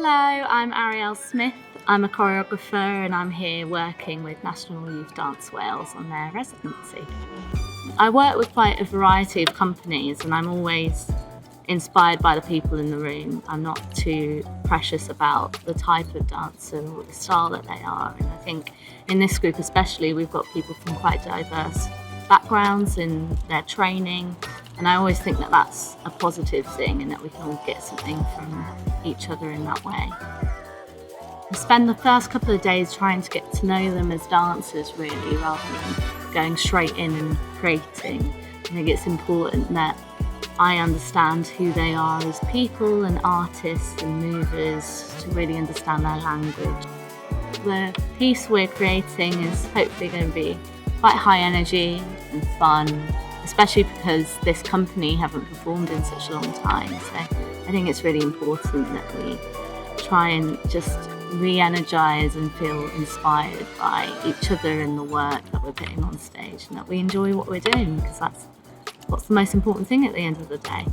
Hello, I'm Arielle Smith. I'm a choreographer and I'm here working with National Youth Dance Wales on their residency. I work with quite a variety of companies and I'm always inspired by the people in the room. I'm not too precious about the type of dancer or the style that they are, and I think in this group especially we've got people from quite diverse backgrounds in their training, and I always think that that's a positive thing and that we can all get something from each other in that way. I spend the first couple of days trying to get to know them as dancers really, rather than going straight in and creating. I think it's important that I understand who they are as people and artists and movers, to really understand their language. The piece we're creating is hopefully going to be quite high energy and fun, especially because this company haven't performed in such a long time. So I think it's really important that we try and just re-energise and feel inspired by each other and the work that we're putting on stage, and that we enjoy what we're doing, because that's what's the most important thing at the end of the day.